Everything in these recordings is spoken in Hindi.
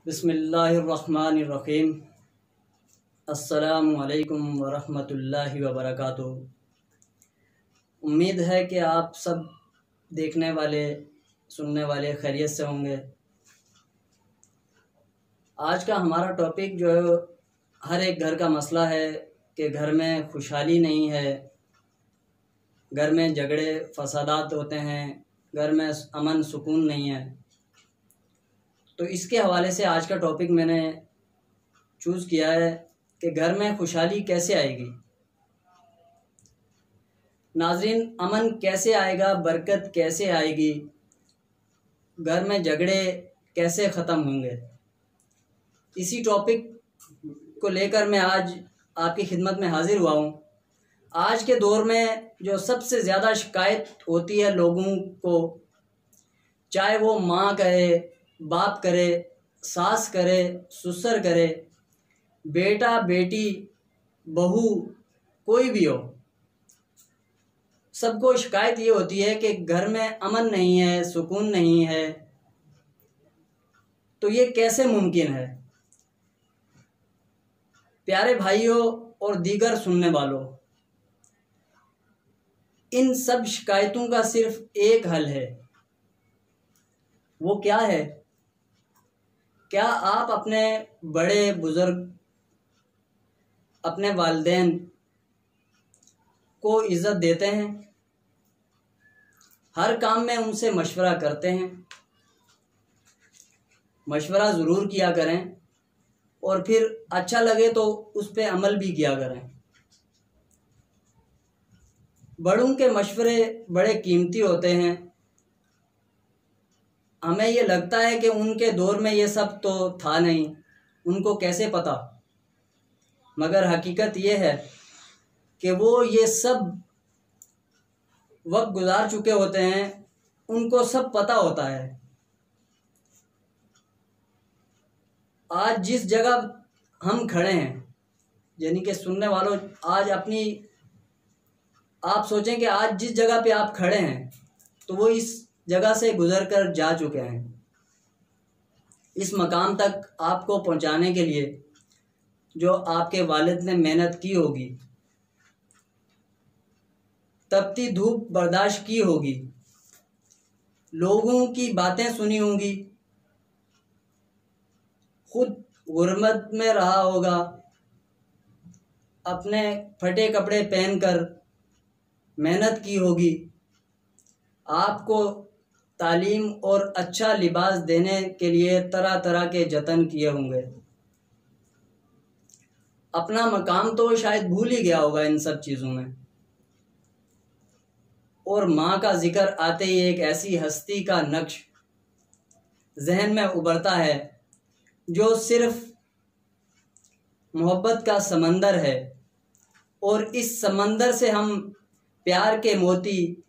बिस्मिल्लाहिर्रहमानिर्रहीम। अस्सलामु अलैकुम वरहमतुल्लाहि वबरकातुहू। उम्मीद है कि आप सब देखने वाले सुनने वाले खैरियत से होंगे। आज का हमारा टॉपिक जो है हर एक घर का मसला है कि घर में खुशहाली नहीं है, घर में झगड़े फसादात होते हैं, घर में अमन सुकून नहीं है। तो इसके हवाले से आज का टॉपिक मैंने चूज़ किया है कि घर में खुशहाली कैसे आएगी। नाज़रीन, अमन कैसे आएगा, बरकत कैसे आएगी, घर में झगड़े कैसे ख़त्म होंगे, इसी टॉपिक को लेकर मैं आज आपकी खिदमत में हाज़िर हुआ हूँ। आज के दौर में जो सबसे ज़्यादा शिकायत होती है लोगों को, चाहे वो माँ करे, बाप करे, सास करे, ससुर करे, बेटा बेटी, बहू, कोई भी हो, सबको शिकायत ये होती है कि घर में अमन नहीं है, सुकून नहीं है। तो ये कैसे मुमकिन है? प्यारे भाइयों और दीगर सुनने वालों, इन सब शिकायतों का सिर्फ एक हल है। वो क्या है? क्या आप अपने बड़े बुज़ुर्ग, अपने वालिदैन को इज़्ज़त देते हैं? हर काम में उनसे मशवरा करते हैं? मशवरा ज़रूर किया करें और फिर अच्छा लगे तो उस पर अमल भी किया करें। बड़ों के मशवरे बड़े कीमती होते हैं। हमें ये लगता है कि उनके दौर में ये सब तो था नहीं, उनको कैसे पता, मगर हकीकत ये है कि वो ये सब वक्त गुजार चुके होते हैं, उनको सब पता होता है। आज जिस जगह हम खड़े हैं, यानी कि सुनने वालों, आज अपनी आप सोचें कि आज जिस जगह पे आप खड़े हैं तो वो इस जगह से गुजर कर जा चुके हैं। इस मकाम तक आपको पहुंचाने के लिए जो आपके वालिद ने मेहनत की होगी, तपती धूप बर्दाश्त की होगी, लोगों की बातें सुनी होंगी, खुद गुर्बत में रहा होगा, अपने फटे कपड़े पहनकर मेहनत की होगी, आपको तालीम और अच्छा लिबास देने के लिए तरह तरह के जतन किए होंगे। अपना मकाम तो शायद भूल ही गया होगा इन सब चीज़ों में। और माँ का जिक्र आते ही एक ऐसी हस्ती का नक्श जहन में उभरता है जो सिर्फ मोहब्बत का समंदर है, और इस समंदर से हम प्यार के मोती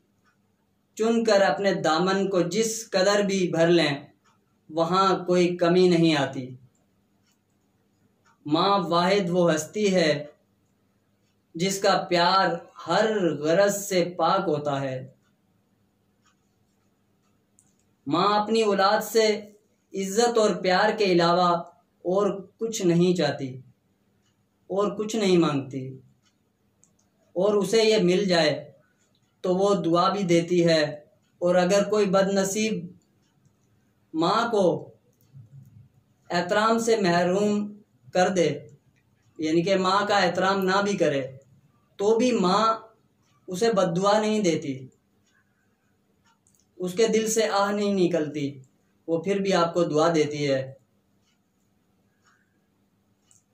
चुनकर अपने दामन को जिस कदर भी भर लें, वहाँ कोई कमी नहीं आती। माँ वाहिद वो हस्ती है जिसका प्यार हर गरज से पाक होता है। माँ अपनी औलाद से इज्जत और प्यार के अलावा और कुछ नहीं चाहती और कुछ नहीं मांगती, और उसे ये मिल जाए तो वो दुआ भी देती है। और अगर कोई बदनसीब माँ को एहतराम से महरूम कर दे, यानी कि माँ का एहतराम ना भी करे, तो भी माँ उसे बद्दुआ नहीं देती, उसके दिल से आह नहीं निकलती, वो फिर भी आपको दुआ देती है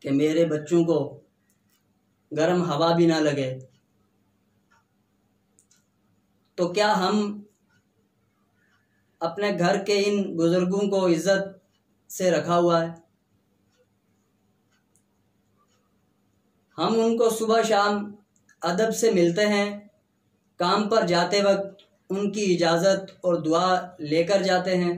कि मेरे बच्चों को गर्म हवा भी ना लगे। तो क्या हम अपने घर के इन बुजुर्गों को इज्जत से रखा हुआ है? हम उनको सुबह शाम अदब से मिलते हैं, काम पर जाते वक्त उनकी इजाज़त और दुआ लेकर जाते हैं।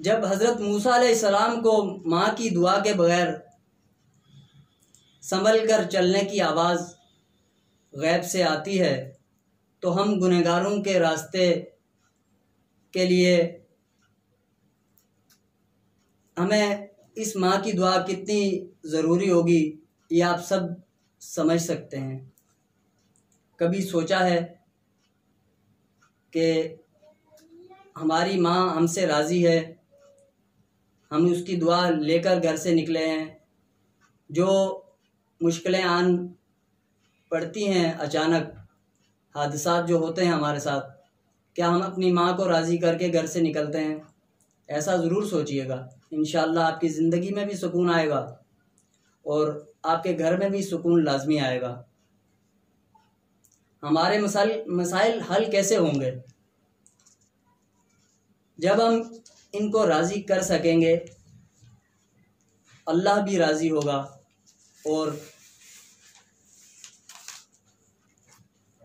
जब हज़रत मूसा अलैहिस्सलाम को माँ की दुआ के बगैर संभल कर चलने की आवाज़ गैब से आती है, तो हम गुनहगारों के रास्ते के लिए हमें इस माँ की दुआ कितनी ज़रूरी होगी ये आप सब समझ सकते हैं। कभी सोचा है कि हमारी माँ हमसे राज़ी है, हम उसकी दुआ लेकर घर से निकले हैं, जो मुश्किलें आन पड़ती हैं, अचानक हादसात जो होते हैं हमारे साथ, क्या हम अपनी माँ को राज़ी करके घर से निकलते हैं? ऐसा ज़रूर सोचिएगा। इंशाअल्लाह आपकी ज़िंदगी में भी सुकून आएगा और आपके घर में भी सुकून लाजमी आएगा। हमारे मसाइल हल कैसे होंगे? जब हम इनको राज़ी कर सकेंगे, अल्लाह भी राज़ी होगा और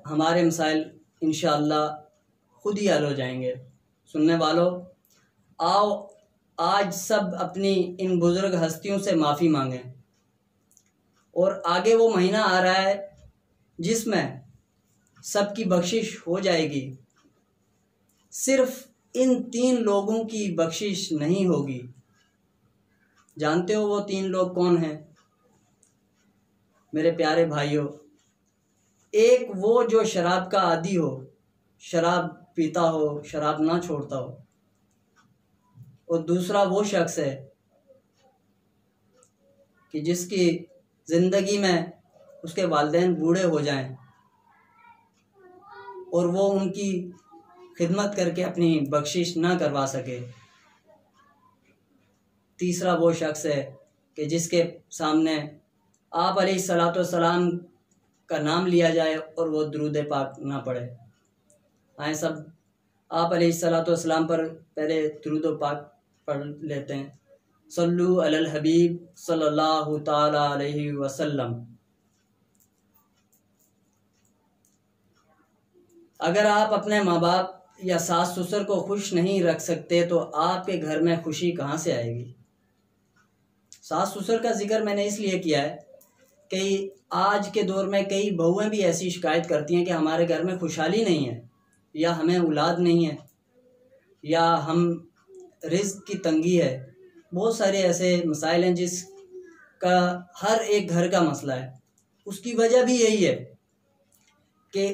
हमारे मसाइल इंशाअल्लाह खुद ही हल हो जाएंगे। सुनने वालों, आओ आज सब अपनी इन बुज़ुर्ग हस्तियों से माफ़ी मांगें। और आगे वो महीना आ रहा है जिसमें सबकी बख्शिश हो जाएगी। सिर्फ इन 3 लोगों की बख्शिश नहीं होगी। जानते हो वो 3 लोग कौन हैं मेरे प्यारे भाइयों? एक वो जो शराब का आदी हो, शराब पीता हो, शराब ना छोड़ता हो, और दूसरा वो शख्स है कि जिसकी ज़िंदगी में उसके वालिदैन बूढ़े हो जाएं और वो उनकी खिदमत करके अपनी बख्शिश ना करवा सके। तीसरा वो शख्स है कि जिसके सामने आप अलैहिस्सलाम का नाम लिया जाए और वो दुरूद पाक ना पढ़े। आए सब आप अलैहिस्सलाम पर पहले दुरूद पाक पढ़ लेते हैं। सल्लु अलल हबीब सल्लल्लाहु ताला अलैहि वसल्लम। अगर आप अपने माँ बाप या सास ससुर को खुश नहीं रख सकते तो आपके घर में खुशी कहाँ से आएगी? सास ससुर का जिक्र मैंने इसलिए किया है कि आज के दौर में कई बहुएं भी ऐसी शिकायत करती हैं कि हमारे घर में खुशहाली नहीं है, या हमें औलाद नहीं है, या हम रिज़्क़ की तंगी है। बहुत सारे ऐसे मसाइल हैं जिसका हर एक घर का मसला है। उसकी वजह भी यही है कि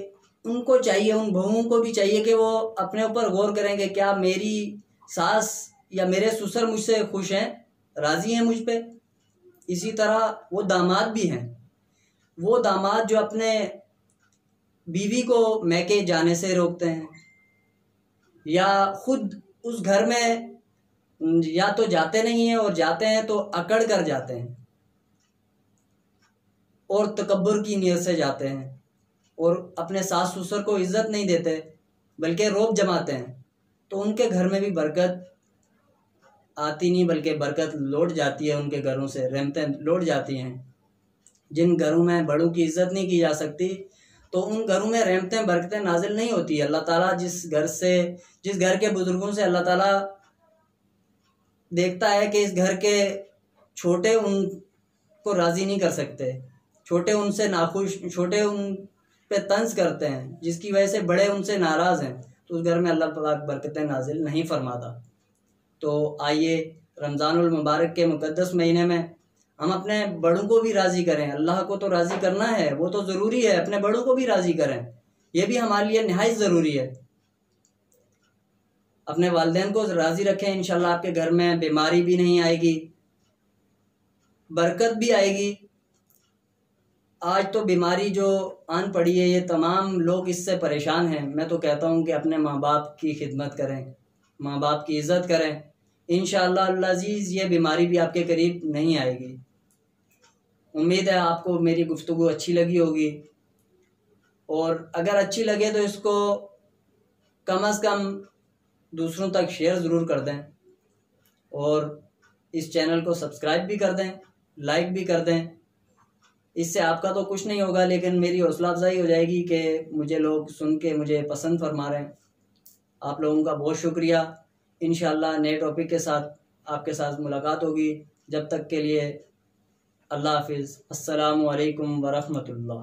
उनको चाहिए, उन बहुओं को भी चाहिए कि वो अपने ऊपर गौर करें कि क्या मेरी सास या मेरे ससुर मुझसे खुश हैं, राज़ी हैं मुझ पे। इसी तरह वो दामाद भी हैं, वो दामाद जो अपने बीवी को मैके जाने से रोकते हैं या खुद उस घर में या तो जाते नहीं हैं और जाते हैं तो अकड़ कर जाते हैं और तकब्बुर की नीयत से जाते हैं और अपने सास ससुर को इज़्ज़त नहीं देते बल्कि रौब जमाते हैं, तो उनके घर में भी बरकत आती नहीं बल्कि बरकत लौट जाती है। उनके घरों से रहमतें लौट जाती हैं। जिन घरों में बड़ों की इज़्ज़त नहीं की जा सकती तो उन घरों में रहमतें बरकतें नाजिल नहीं होती। अल्लाह ताला जिस घर के बुज़ुर्गों से अल्लाह ताला देखता है कि इस घर के छोटे उनको राज़ी नहीं कर सकते, छोटे उनसे नाखुश, छोटे उन पे तंज करते हैं, जिसकी वजह से बड़े उनसे नाराज़ हैं, तो उस घर में अल्लाह पाक बरकतें नाजिल नहीं फरमाता। तो आइए रमज़ानुल मुबारक के मुक़द्दस महीने में हम अपने बड़ों को भी राज़ी करें। अल्लाह को तो राज़ी करना है, वो तो ज़रूरी है, अपने बड़ों को भी राज़ी करें, ये भी हमारे लिए निहायत ज़रूरी है। अपने वालिदैन को राज़ी रखें, इंशाल्लाह आपके घर में बीमारी भी नहीं आएगी, बरकत भी आएगी। आज तो बीमारी जो आन पड़ी है, ये तमाम लोग इससे परेशान हैं। मैं तो कहता हूँ कि अपने माँ बाप की खिदमत करें, माँ बाप की इज़्ज़त करें, इंशाअल्लाह अल अज़ीज़ ये बीमारी भी आपके करीब नहीं आएगी। उम्मीद है आपको मेरी गुफ्तगू अच्छी लगी होगी, और अगर अच्छी लगे तो इसको कम से कम दूसरों तक शेयर ज़रूर कर दें और इस चैनल को सब्सक्राइब भी कर दें, लाइक भी कर दें। इससे आपका तो कुछ नहीं होगा, लेकिन मेरी हौसला अफजाई हो जाएगी कि मुझे लोग सुन के मुझे पसंद फरमा रहे हैं। आप लोगों का बहुत शुक्रिया। इंशाअल्लाह नए टॉपिक के साथ आपके साथ मुलाकात होगी। जब तक के लिए अल्लाह हाफिज़। अस्सलामु अलैकुम व रहमतुल्लाह।